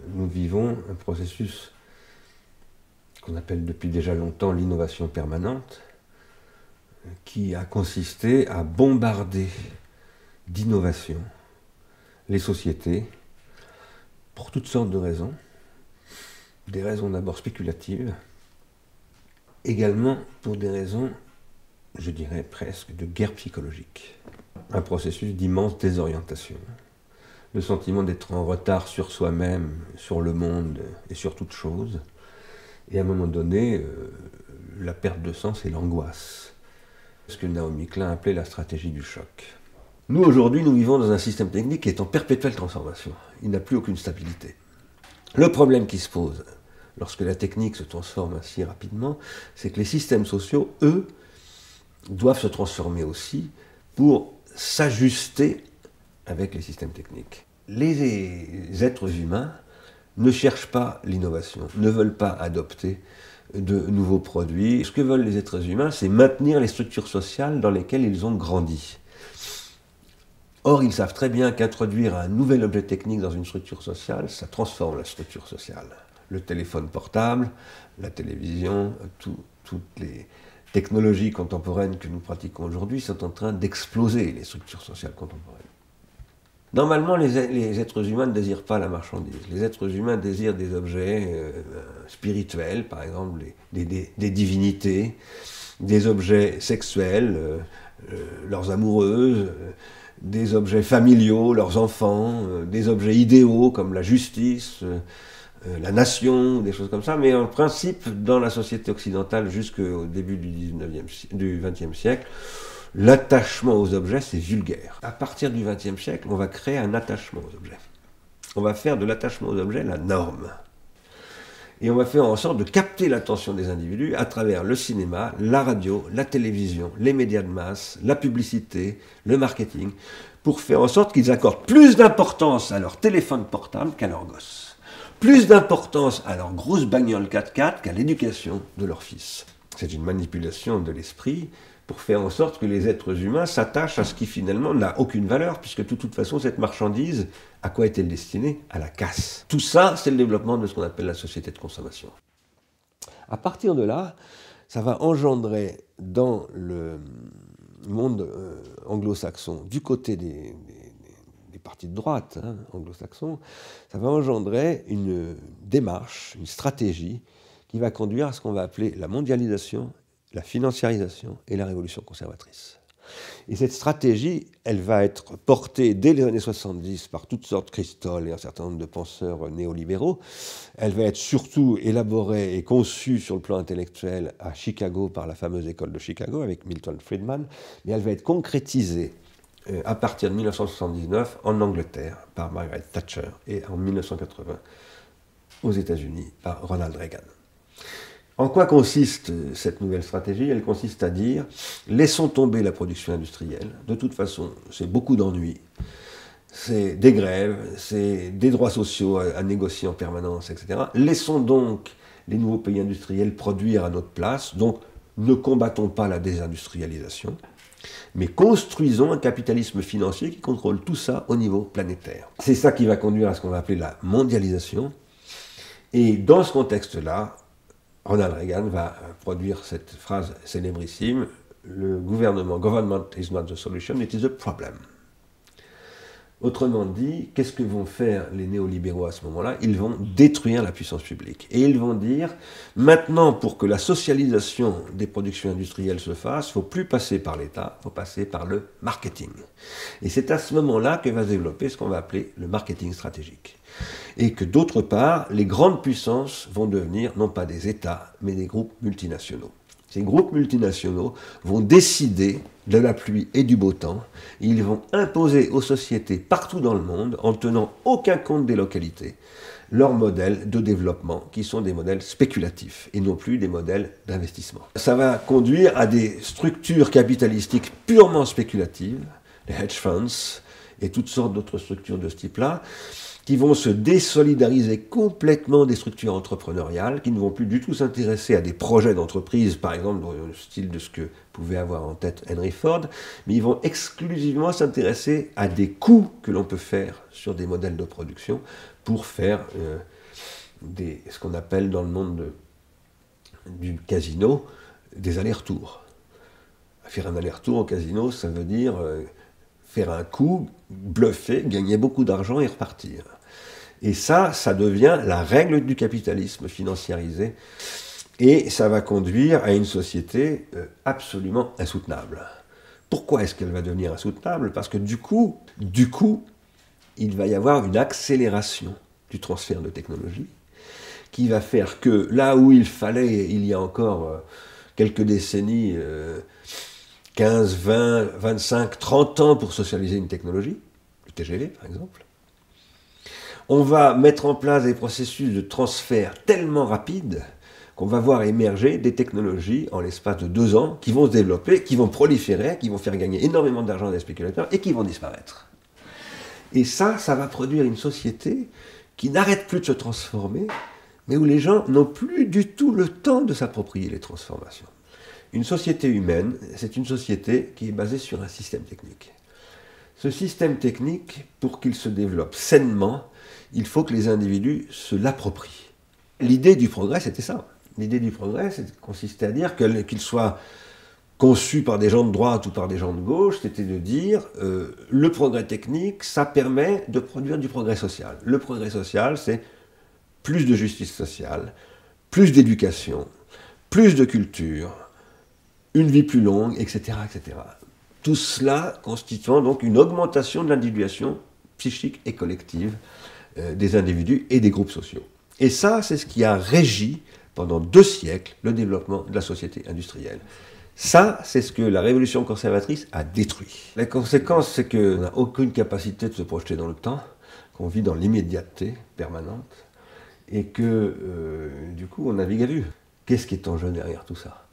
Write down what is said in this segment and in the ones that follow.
Nous vivons un processus qu'on appelle depuis déjà longtemps l'innovation permanente, qui a consisté à bombarder d'innovation les sociétés pour toutes sortes de raisons, des raisons d'abord spéculatives, également pour des raisons, je dirais presque, de guerre psychologique. Un processus d'immense désorientation. Le sentiment d'être en retard sur soi-même, sur le monde et sur toute chose. Et à un moment donné, la perte de sens et l'angoisse. Ce que Naomi Klein appelait la stratégie du choc. Nous, aujourd'hui, nous vivons dans un système technique qui est en perpétuelle transformation. Il n'a plus aucune stabilité. Le problème qui se pose lorsque la technique se transforme ainsi rapidement, c'est que les systèmes sociaux, eux, doivent se transformer aussi pour s'ajuster avec les systèmes techniques. Les êtres humains ne cherchent pas l'innovation, ne veulent pas adopter de nouveaux produits. Ce que veulent les êtres humains, c'est maintenir les structures sociales dans lesquelles ils ont grandi. Or, ils savent très bien qu'introduire un nouvel objet technique dans une structure sociale, ça transforme la structure sociale. Le téléphone portable, la télévision, toutes les technologies contemporaines que nous pratiquons aujourd'hui sont en train d'exploser les structures sociales contemporaines. Normalement, les êtres humains ne désirent pas la marchandise. Les êtres humains désirent des objets spirituels, par exemple des divinités, des objets sexuels, leurs amoureuses, des objets familiaux, leurs enfants, des objets idéaux comme la justice, la nation, des choses comme ça. Mais en principe, dans la société occidentale jusqu'au début du XXe siècle, l'attachement aux objets, c'est vulgaire. À partir du XXe siècle, on va créer un attachement aux objets. On va faire de l'attachement aux objets la norme. Et on va faire en sorte de capter l'attention des individus à travers le cinéma, la radio, la télévision, les médias de masse, la publicité, le marketing, pour faire en sorte qu'ils accordent plus d'importance à leur téléphone portable qu'à leurs gosses. Plus d'importance à leur grosse bagnole 4x4 qu'à l'éducation de leur fils. C'est une manipulation de l'esprit pour faire en sorte que les êtres humains s'attachent à ce qui finalement n'a aucune valeur, puisque de toute façon, cette marchandise, à quoi est-elle destinée? À la casse. Tout ça, c'est le développement de ce qu'on appelle la société de consommation. À partir de là, ça va engendrer dans le monde anglo-saxon, du côté des partis de droite anglo-saxons, ça va engendrer une démarche, une stratégie qui va conduire à ce qu'on va appeler la mondialisation, la financiarisation et la révolution conservatrice. Et cette stratégie, elle va être portée dès les années 70 par toutes sortes, Christol et un certain nombre de penseurs néolibéraux. Elle va être surtout élaborée et conçue sur le plan intellectuel à Chicago par la fameuse école de Chicago avec Milton Friedman, mais elle va être concrétisée à partir de 1979 en Angleterre par Margaret Thatcher et en 1980 aux États-Unis par Ronald Reagan. En quoi consiste cette nouvelle stratégie? Elle consiste à dire, laissons tomber la production industrielle. De toute façon, c'est beaucoup d'ennuis, c'est des grèves, c'est des droits sociaux à négocier en permanence, etc. Laissons donc les nouveaux pays industriels produire à notre place. Donc, ne combattons pas la désindustrialisation, mais construisons un capitalisme financier qui contrôle tout ça au niveau planétaire. C'est ça qui va conduire à ce qu'on va appeler la mondialisation. Et dans ce contexte-là, Ronald Reagan va produire cette phrase célébrissime, le government is not the solution, it is a problem. Autrement dit, qu'est-ce que vont faire les néolibéraux à ce moment-là? Ils vont détruire la puissance publique. Et ils vont dire, maintenant, pour que la socialisation des productions industrielles se fasse, il ne faut plus passer par l'État, il faut passer par le marketing. Et c'est à ce moment-là que va se développer ce qu'on va appeler le marketing stratégique. Et que d'autre part, les grandes puissances vont devenir non pas des États, mais des groupes multinationaux. Ces groupes multinationaux vont décider de la pluie et du beau temps. Ils vont imposer aux sociétés partout dans le monde, en tenant aucun compte des localités, leurs modèles de développement, qui sont des modèles spéculatifs et non plus des modèles d'investissement. Ça va conduire à des structures capitalistiques purement spéculatives, les hedge funds et toutes sortes d'autres structures de ce type-là, qui vont se désolidariser complètement des structures entrepreneuriales, qui ne vont plus du tout s'intéresser à des projets d'entreprise, par exemple dans le style de ce que pouvait avoir en tête Henry Ford, mais ils vont exclusivement s'intéresser à des coûts que l'on peut faire sur des modèles de production pour faire ce qu'on appelle dans le monde du casino des allers-retours. Faire un aller-retour au casino, ça veut dire faire un coup, bluffer, gagner beaucoup d'argent et repartir. Et ça devient la règle du capitalisme financiarisé. Et ça va conduire à une société absolument insoutenable. Pourquoi est-ce qu'elle va devenir insoutenable? Parce que du coup, il va y avoir une accélération du transfert de technologie qui va faire que là où il fallait, il y a encore quelques décennies, 15, 20, 25, 30 ans pour socialiser une technologie, le TGV par exemple, on va mettre en place des processus de transfert tellement rapides qu'on va voir émerger des technologies en l'espace de 2 ans qui vont se développer, qui vont proliférer, qui vont faire gagner énormément d'argent à des spéculateurs et qui vont disparaître. Et ça va produire une société qui n'arrête plus de se transformer, mais où les gens n'ont plus du tout le temps de s'approprier les transformations. Une société humaine, c'est une société qui est basée sur un système technique. Ce système technique, pour qu'il se développe sainement, il faut que les individus se l'approprient. L'idée du progrès, c'était ça. L'idée du progrès, consistait à dire qu'il soit conçu par des gens de droite ou par des gens de gauche, c'était de dire le progrès technique, ça permet de produire du progrès social. Le progrès social, c'est plus de justice sociale, plus d'éducation, plus de culture, une vie plus longue, etc., etc. Tout cela constituant donc une augmentation de l'individuation psychique et collective des individus et des groupes sociaux. Et ça, c'est ce qui a régi pendant 2 siècles le développement de la société industrielle. Ça, c'est ce que la révolution conservatrice a détruit. La conséquence, c'est qu'on n'a aucune capacité de se projeter dans le temps, qu'on vit dans l'immédiateté permanente, et que, du coup, on navigue à vue. Qu'est-ce qui est en jeu derrière tout ça ?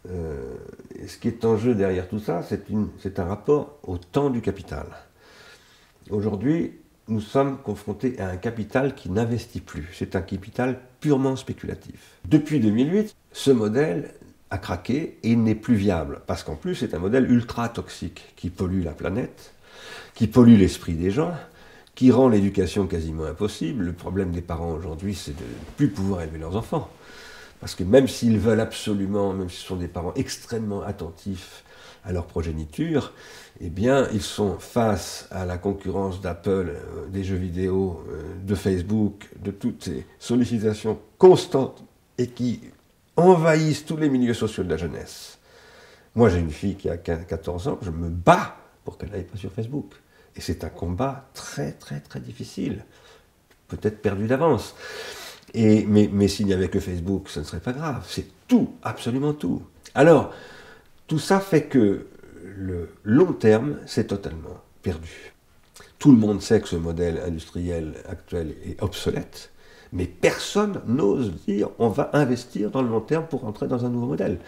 Ce qui est en jeu derrière tout ça, c'est un rapport au temps du capital. Aujourd'hui, nous sommes confrontés à un capital qui n'investit plus. C'est un capital purement spéculatif. Depuis 2008, ce modèle a craqué et il n'est plus viable. Parce qu'en plus, c'est un modèle ultra toxique qui pollue la planète, qui pollue l'esprit des gens, qui rend l'éducation quasiment impossible. Le problème des parents aujourd'hui, c'est de ne plus pouvoir élever leurs enfants. Parce que même s'ils veulent absolument, même si ce sont des parents extrêmement attentifs à leur progéniture, eh bien, ils sont face à la concurrence d'Apple, des jeux vidéo, de Facebook, de toutes ces sollicitations constantes et qui envahissent tous les milieux sociaux de la jeunesse. Moi, j'ai une fille qui a 14 ans, je me bats pour qu'elle n'aille pas sur Facebook. Et c'est un combat très, très, très difficile, peut-être perdu d'avance. Mais s'il n'y avait que Facebook, ce ne serait pas grave. C'est tout, absolument tout. Alors, tout ça fait que le long terme, c'est totalement perdu. Tout le monde sait que ce modèle industriel actuel est obsolète, mais personne n'ose dire on va investir dans le long terme pour entrer dans un nouveau modèle.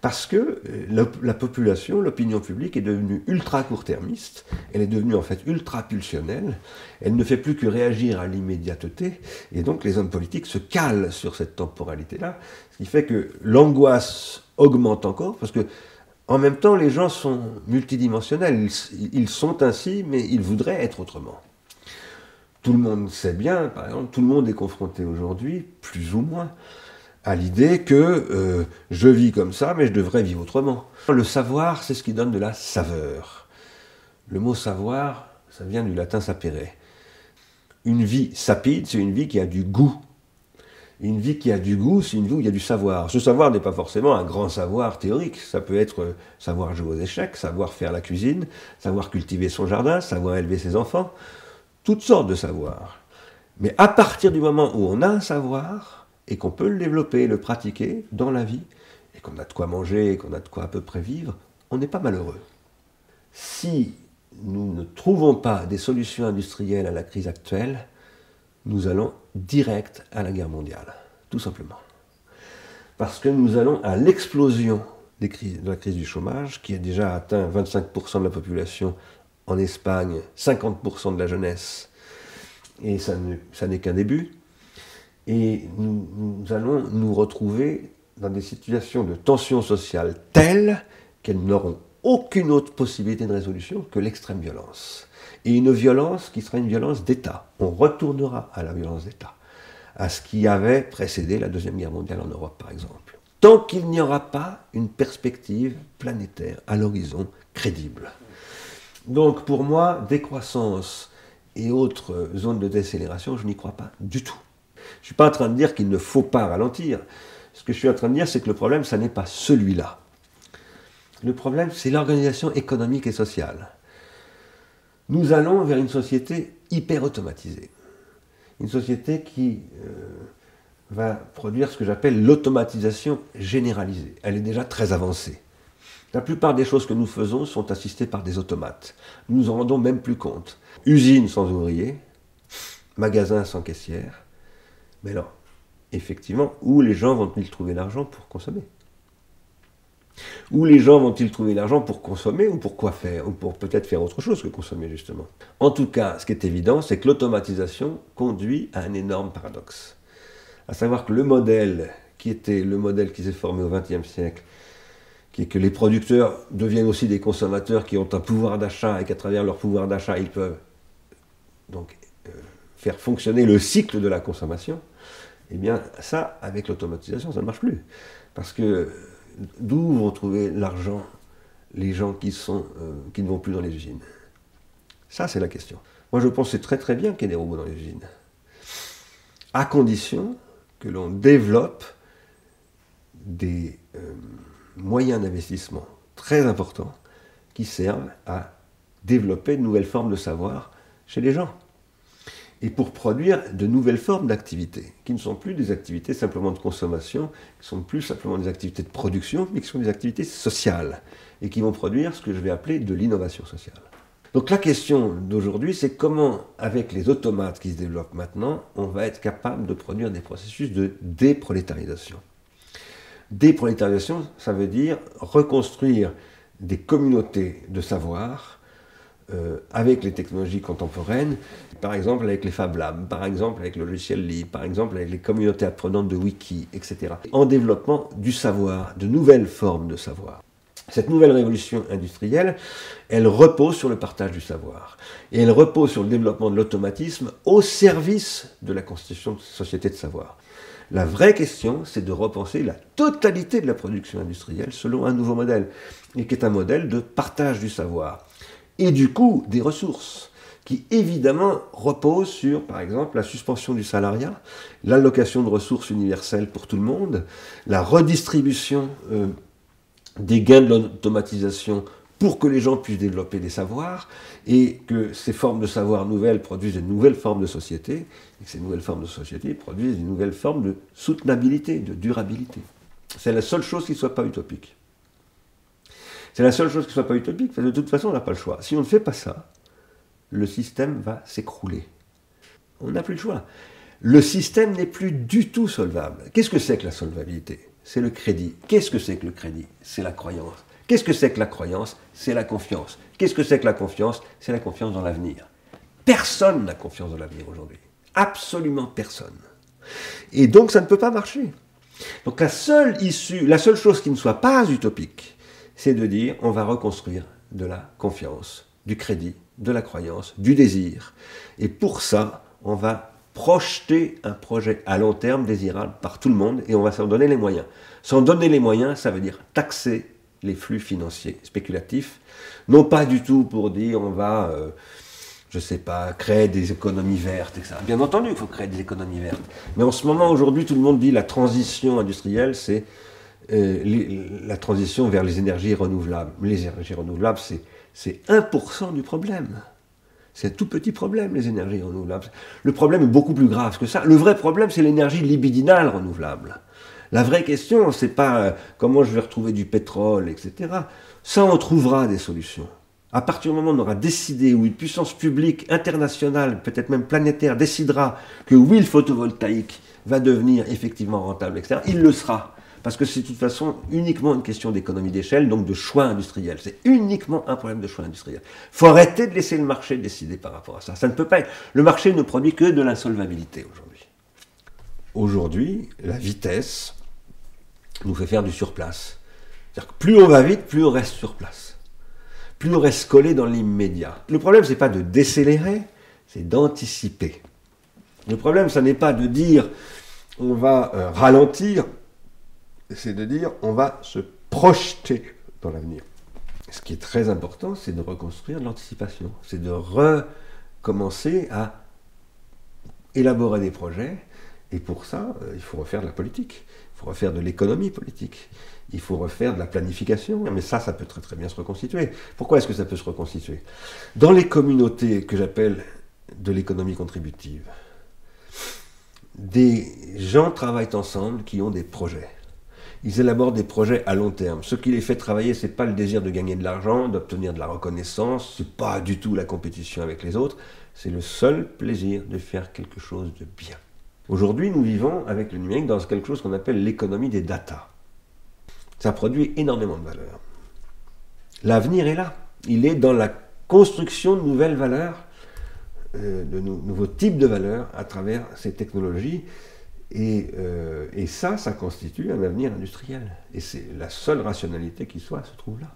Parce que la population, l'opinion publique est devenue ultra court-termiste, elle est devenue en fait ultra pulsionnelle, elle ne fait plus que réagir à l'immédiateté, et donc les hommes politiques se calent sur cette temporalité-là, ce qui fait que l'angoisse augmente encore, parce que en même temps les gens sont multidimensionnels, ils sont ainsi, mais ils voudraient être autrement. Tout le monde sait bien, par exemple, tout le monde est confronté aujourd'hui, plus ou moins, à l'idée que je vis comme ça, mais je devrais vivre autrement. Le savoir, c'est ce qui donne de la saveur. Le mot savoir, ça vient du latin sapere. Une vie sapide, c'est une vie qui a du goût. Une vie qui a du goût, c'est une vie où il y a du savoir. Ce savoir n'est pas forcément un grand savoir théorique. Ça peut être savoir jouer aux échecs, savoir faire la cuisine, savoir cultiver son jardin, savoir élever ses enfants. Toutes sortes de savoirs. Mais à partir du moment où on a un savoir, et qu'on peut le développer, le pratiquer dans la vie, et qu'on a de quoi manger, et qu'on a de quoi à peu près vivre, on n'est pas malheureux. Si nous ne trouvons pas des solutions industrielles à la crise actuelle, nous allons direct à la guerre mondiale, tout simplement. Parce que nous allons à l'explosion de la crise du chômage, qui a déjà atteint 25% de la population en Espagne, 50% de la jeunesse, et ça n'est qu'un début. Et nous allons nous retrouver dans des situations de tension sociale telles qu'elles n'auront aucune autre possibilité de résolution que l'extrême violence. Et une violence qui sera une violence d'État. On retournera à la violence d'État, à ce qui avait précédé la Deuxième Guerre mondiale en Europe, par exemple. Tant qu'il n'y aura pas une perspective planétaire à l'horizon crédible. Donc pour moi, décroissance et autres zones de décélération, je n'y crois pas du tout. Je ne suis pas en train de dire qu'il ne faut pas ralentir. Ce que je suis en train de dire, c'est que le problème, ça n'est pas celui-là. Le problème, c'est l'organisation économique et sociale. Nous allons vers une société hyper automatisée. Une société qui va produire ce que j'appelle l'automatisation généralisée. Elle est déjà très avancée. La plupart des choses que nous faisons sont assistées par des automates. Nous nous en rendons même plus compte. Usine sans ouvriers, magasin sans caissière. Mais alors, effectivement, où les gens vont-ils trouver l'argent pour consommer ? Où les gens vont-ils trouver l'argent pour consommer ou pour quoi faire ? Ou pour peut-être faire autre chose que consommer, justement. En tout cas, ce qui est évident, c'est que l'automatisation conduit à un énorme paradoxe. À savoir que le modèle qui était le modèle qui s'est formé au XXe siècle, qui est que les producteurs deviennent aussi des consommateurs qui ont un pouvoir d'achat et qu'à travers leur pouvoir d'achat, ils peuvent donc faire fonctionner le cycle de la consommation, eh bien ça, avec l'automatisation, ça ne marche plus. Parce que d'où vont trouver l'argent les gens qui ne vont plus dans les usines? Ça, c'est la question. Moi, je pense que c'est très très bien qu'il y ait des robots dans les usines, à condition que l'on développe des moyens d'investissement très importants qui servent à développer de nouvelles formes de savoir chez les gens. Et pour produire de nouvelles formes d'activités, qui ne sont plus des activités simplement de consommation, qui ne sont plus simplement des activités de production, mais qui sont des activités sociales, et qui vont produire ce que je vais appeler de l'innovation sociale. Donc la question d'aujourd'hui, c'est comment, avec les automates qui se développent maintenant, on va être capable de produire des processus de déprolétarisation. Déprolétarisation, ça veut dire reconstruire des communautés de savoir avec les technologies contemporaines, par exemple avec les Fab Labs, par exemple avec le logiciel libre, par exemple avec les communautés apprenantes de wiki, etc. En développement du savoir, de nouvelles formes de savoir. Cette nouvelle révolution industrielle, elle repose sur le partage du savoir. Et elle repose sur le développement de l'automatisme au service de la constitution de société de savoir. La vraie question, c'est de repenser la totalité de la production industrielle selon un nouveau modèle, et qui est un modèle de partage du savoir. Et du coup, des ressources, qui évidemment reposent sur, par exemple, la suspension du salariat, l'allocation de ressources universelles pour tout le monde, la redistribution des gains de l'automatisation pour que les gens puissent développer des savoirs et que ces formes de savoir nouvelles produisent de nouvelles formes de société et que ces nouvelles formes de société produisent de nouvelles formes de soutenabilité, de durabilité. C'est la seule chose qui ne soit pas utopique. C'est la seule chose qui ne soit pas utopique, parce que de toute façon, on n'a pas le choix. Si on ne fait pas ça, le système va s'écrouler. On n'a plus le choix. Le système n'est plus du tout solvable. Qu'est-ce que c'est que la solvabilité ? C'est le crédit. Qu'est-ce que c'est que le crédit ? C'est la croyance. Qu'est-ce que c'est que la croyance ? C'est la confiance. Qu'est-ce que c'est que la confiance ? C'est la confiance dans l'avenir. Personne n'a confiance dans l'avenir aujourd'hui. Absolument personne. Et donc ça ne peut pas marcher. Donc la seule issue, la seule chose qui ne soit pas utopique, c'est de dire on va reconstruire de la confiance, du crédit, de la croyance, du désir. Et pour ça, on va projeter un projet à long terme désirable par tout le monde et on va s'en donner les moyens. S'en donner les moyens, ça veut dire taxer les flux financiers spéculatifs, non pas du tout pour dire on va, je ne sais pas, créer des économies vertes, etc. Bien entendu il faut créer des économies vertes. Mais en ce moment, aujourd'hui, tout le monde dit la transition industrielle, c'est la transition vers les énergies renouvelables. Les énergies renouvelables, c'est 1% du problème. C'est un tout petit problème, les énergies renouvelables. Le problème est beaucoup plus grave que ça. Le vrai problème, c'est l'énergie libidinale renouvelable. La vraie question, c'est pas comment je vais retrouver du pétrole, etc. Ça, on trouvera des solutions. À partir du moment où on aura décidé, où une puissance publique internationale, peut-être même planétaire, décidera que oui, le photovoltaïque va devenir effectivement rentable, etc., il le sera. Parce que c'est de toute façon uniquement une question d'économie d'échelle, donc de choix industriel. C'est uniquement un problème de choix industriel. Il faut arrêter de laisser le marché décider par rapport à ça. Ça ne peut pas être. Le marché ne produit que de l'insolvabilité aujourd'hui. Aujourd'hui, la vitesse nous fait faire du surplace. C'est-à-dire que plus on va vite, plus on reste sur place. Plus on reste collé dans l'immédiat. Le problème, c'est pas de décélérer, c'est d'anticiper. Le problème, ça n'est pas de dire on va ralentir, c'est de dire on va se projeter dans l'avenir. Ce qui est très important, c'est de reconstruire l'anticipation. C'est de recommencer à élaborer des projets. Et pour ça, il faut refaire de la politique. Il faut refaire de l'économie politique. Il faut refaire de la planification. Mais ça peut très très bien se reconstituer. Pourquoi est-ce que ça peut se reconstituer? Dans les communautés que j'appelle de l'économie contributive, des gens travaillent ensemble qui ont des projets. Ils élaborent des projets à long terme. Ce qui les fait travailler, ce n'est pas le désir de gagner de l'argent, d'obtenir de la reconnaissance, ce n'est pas du tout la compétition avec les autres, c'est le seul plaisir de faire quelque chose de bien. Aujourd'hui, nous vivons avec le numérique dans quelque chose qu'on appelle l'économie des data. Ça produit énormément de valeur. L'avenir est là. Il est dans la construction de nouvelles valeurs, de nouveaux types de valeurs à travers ces technologies. Et ça constitue un avenir industriel. Et c'est la seule rationalité qui soit se trouve là.